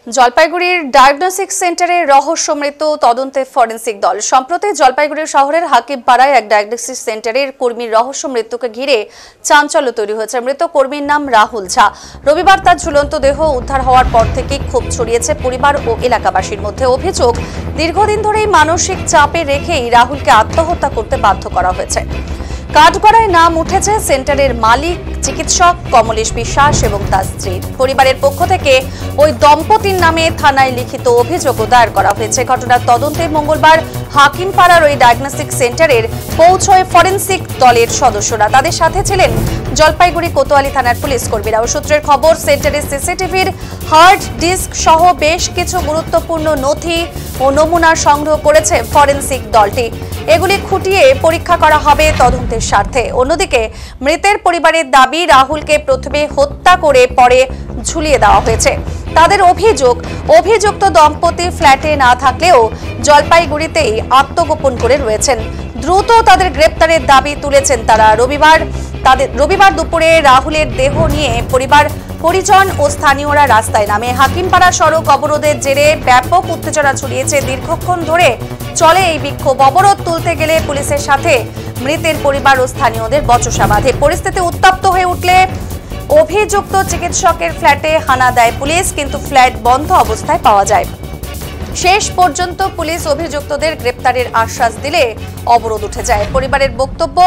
জলপাইগুড়ির ডায়াগনস্টিক সেন্টারে রহস্য মৃত্যু তদন্তে ফরেনসিক দল। সম্প্রতি জলপাইগুড়ি শহরের হাকিমপাড়ায় এক ডায়াগনস্টিক সেন্টারের কর্মীর রহস্য মৃত্যুকে ঘিরে চাঞ্চল্য তৈরি হয়েছে। মৃত কর্মীর নাম রাহুল ঝা। রবিবার তার ঝুলন্ত দেহ উদ্ধার হওয়ার পর থেকেই ক্ষোভ ছড়িয়েছে পরিবার ও এলাকাবাসীর মধ্যে। অভিযোগ, দীর্ঘদিন ধরেই মানসিক চাপে রেখেই রাহুলকে আত্মহত্যা করতে বাধ্য করা হয়েছে। কাঠগড়ায় নাম উঠেছে সেন্টারের মালিক চিকিৎসক কমলেশ বিশ্বাস এবং তার স্ত্রী। পরিবারের পক্ষ থেকে ওই দম্পতির নামে থানায় লিখিত অভিযোগ দায়ের করা হয়েছে। ঘটনার তদন্তে মঙ্গলবার হাকিমপাড়ার ওই ডায়াগনস্টিক সেন্টারের পৌঁছয় ফরেনসিক দলের সদস্যরা। তাদের সাথে ছিলেন জলপাইগুড়ি কোতোয়ালি থানার পুলিশ কর্মীরা। সূত্রের খবর, সেন্টারের সিসিটিভির হার্ড ডিস্ক সহ বেশ কিছু গুরুত্বপূর্ণ নথি ও নমুনা সংগ্রহ করেছে ফরেনসিক দলটি। এগুলি খুঁটিয়ে পরীক্ষা করা হবে তদন্তের স্বার্থে। অন্যদিকে মৃতের পরিবারের দাবি, রাহুলকে প্রথমে হত্যা করে পরে ঝুলিয়ে দেওয়া হয়েছে। তাদের অভিযোগ, অভিযুক্ত দম্পতি ফ্ল্যাটে না থাকলেও জলপাইগুড়িতেই আত্মগোপন করে রয়েছেন। দ্রুত তাদের গ্রেপ্তারের দাবি তুলেছেন তারা। রবিবার দুপুরে রাহুলের দেহ নিয়ে পরিজন ও স্থানীয়রা রাস্তায় নামে। হাকিমপাড়া সড়ক অবরোধের জেরে ব্যাপক উত্তেজনা ছড়িয়েছে। দীর্ঘক্ষণ ধরে চলে এই বিক্ষোভ। অবরোধ তুলতে গেলে পুলিশের সাথে মৃতের পরিবার ও স্থানীয়দের বচসা বাঁধে। পরিস্থিতি উত্তপ্ত হয়ে উঠলে অভিযুক্ত চিকিৎসকের ফ্ল্যাটে হানা দেয় পুলিশ, কিন্তু ফ্ল্যাট বন্ধ অবস্থায় পাওয়া যায়। শেষ পর্যন্ত পুলিশ অভিযুক্তদের গ্রেপ্তারের আশ্বাস দিলে অবরোধ উঠে যায়। পরিবারের বক্তব্য,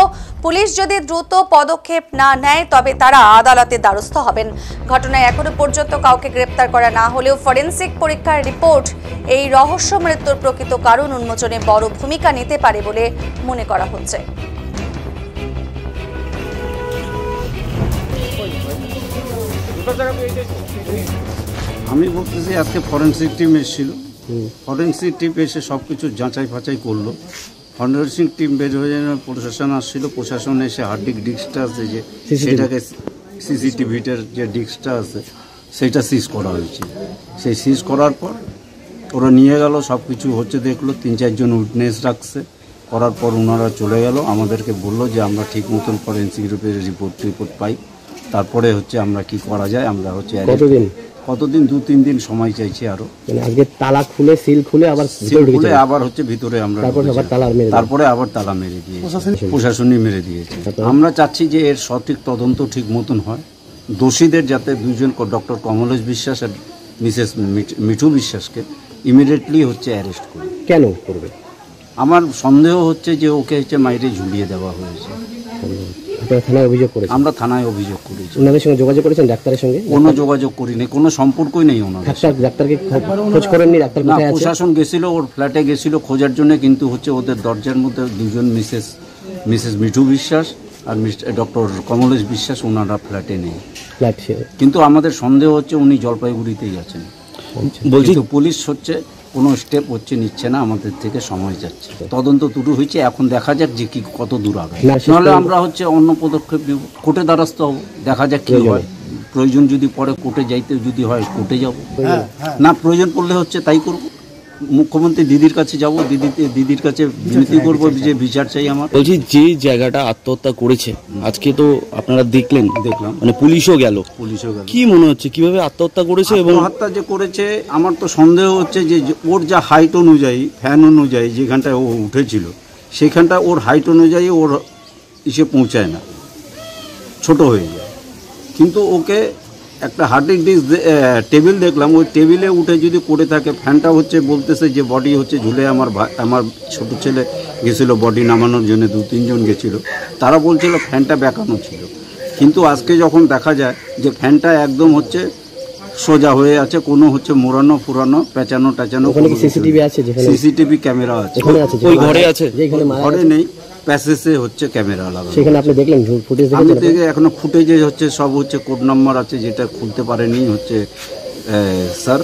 পুলিশ যদি দ্রুত পদক্ষেপ না নেয় তবে তারা আদালতের দ্বারস্থ হবেন। ঘটনায় এখনো পর্যন্ত কাউকে গ্রেপ্তার করা না হলেও ফরেনসিক পরীক্ষার রিপোর্ট এই রহস্য মৃত্যুর প্রকৃত কারণ উন্মোচনে বড় ভূমিকা নিতে পারে বলে মনে করা হচ্ছে। আমি বলতেছি, আজকে ফরেনসিক টিম এসেছিল। ফরেনসিক টিম এসে সব কিছু যাচাই ফাঁচাই করলো। ফরেনসিক টিম বের হয়ে প্রশাসন আসছিল। প্রশাসন এসে হার্ডডিস্ক ডিস্কটা আছে, যে সেটাকে সিসিটিভিটার যে ডিস্কটা আছে সেইটা সিজ করা হয়েছে। সেই সিজ করার পর ওরা নিয়ে গেল, সব কিছু হচ্ছে দেখলো। 3-4 জন উইটনেস রাখছে। করার পর ওনারা চলে গেল। আমাদেরকে বললো যে আমরা ঠিক মতন ফরেনসিক রিপোর্ট পাই, তারপরে হচ্ছে আমরা কি করা যায়। আমরা হচ্ছে কতদিন 2-3 দিন সময় চাইছি আরো। আজকে তালা খুলে সিল খুলে আবার হচ্ছে ভিতরে আমরা তারপরে আবার তালা মেরে দিয়েছে, প্রশাসনই মেরে দিয়েছে। আমরা চাচ্ছি যে এর সঠিক তদন্ত ঠিক মতন হয়। দোষীদের যাতে দুজন, ডক্টর কমলেশ বিশ্বাস আর মিসেস মিঠু বিশ্বাসকে ইমিডিয়েটলি হচ্ছে অ্যারেস্ট করে। কেন করবে? আমার সন্দেহ হচ্ছে যে ওকে হচ্ছে মাইরে ঝুলিয়ে দেওয়া হয়েছে। থানায় অভিযোগ করেছি। আমরা থানায় অভিযোগ করেছি। ওনাদের সঙ্গে যোগাযোগ করেছেন? ডাক্তারের সঙ্গে কোনো যোগাযোগ করিনি, কোনো সম্পর্কই নেই ওনাদের। ডাক্তারকে খোঁজ করেননি? ডাক্তার না, প্রশাসন গেছিল, ওর ফ্ল্যাটে গেছিল খোঁজার জন্য, কিন্তু হচ্ছে ওদের দরজার মধ্যে দুজন মিসেস মিঠু বিশ্বাস আর ডক্টর কমলেশ বিশ্বাস ওনারা ফ্ল্যাটে নেই। কিন্তু আমাদের সন্দেহ হচ্ছে উনি জলপাইগুড়িতেই আছেন। বলছি পুলিশ হচ্ছে কোনো স্টেপ হচ্ছে নিচ্ছে না, আমাদের থেকে সময় যাচ্ছে। তদন্ত শুরু হয়েছে, এখন দেখা যাক যে কি কত দূর আগে। নাহলে আমরা হচ্ছে অন্য পদক্ষেপ নেব, কোর্টে দ্বারস্থ হবো, দেখা যাক কি হয়। প্রয়োজন যদি পরে কোর্টে যাইতে যদি হয় কোর্টে যাব, না প্রয়োজন পড়লে হচ্ছে তাই করব। মুখ্যমন্ত্রী দিদির কাছে যাব, দিদির কাছে বিনতি করবো যে বিচার চাই আমার। বলছি, যে জায়গাটা আত্মহত্যা করেছে আজকে তো আপনারা দেখলাম, মানে পুলিশও গেল। কি মনে হচ্ছে কিভাবে আত্মহত্যা করেছে? এবং আত্মহত্যা যে করেছে, আমার তো সন্দেহ হচ্ছে যে ওর যা হাইট অনুযায়ী, ফ্যান অনুযায়ী যেখানটায় ও উঠেছিল সেখানটা ওর হাইট অনুযায়ী ওর এসে পৌঁছায় না, ছোট হয়ে যায়। কিন্তু ওকে একটা হার্ডডিস্ক টেবিল দেখলাম, ওই টেবিলে উঠে যদি পড়ে থাকে, ফ্যানটা হচ্ছে বলতেছে যে বডি হচ্ছে ঝুলে। আমার ছোট ছেলে গেছিলো বডি নামানোর জন্য, 2-3 জন গেছিল, তারা বলছিল ফ্যানটা বেঁকানো ছিল। কিন্তু আজকে যখন দেখা যায় যে ফ্যানটা একদম হচ্ছে সোজা হয়ে আছে, কোনো হচ্ছে মোড়ানো ফুরানো পেঁচানো টাচানো। সিসিটিভি ক্যামেরা আছে, ওই ঘরে আছে, ঘরে নেই, প্যাসেজে হচ্ছে ক্যামেরা লাগানো। সেখানে আপনি দেখলেন ফুটেজ? আমি দেখে এখনো ফুটেজে হচ্ছে সব হচ্ছে কোড নাম্বার আছে, যেটা খুলতে পারেনি হচ্ছে স্যার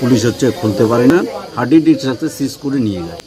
পুলিশ হচ্ছে খুলতে পারে না। হার্ড ডিস্ক সিজ করে নিয়ে গেছে।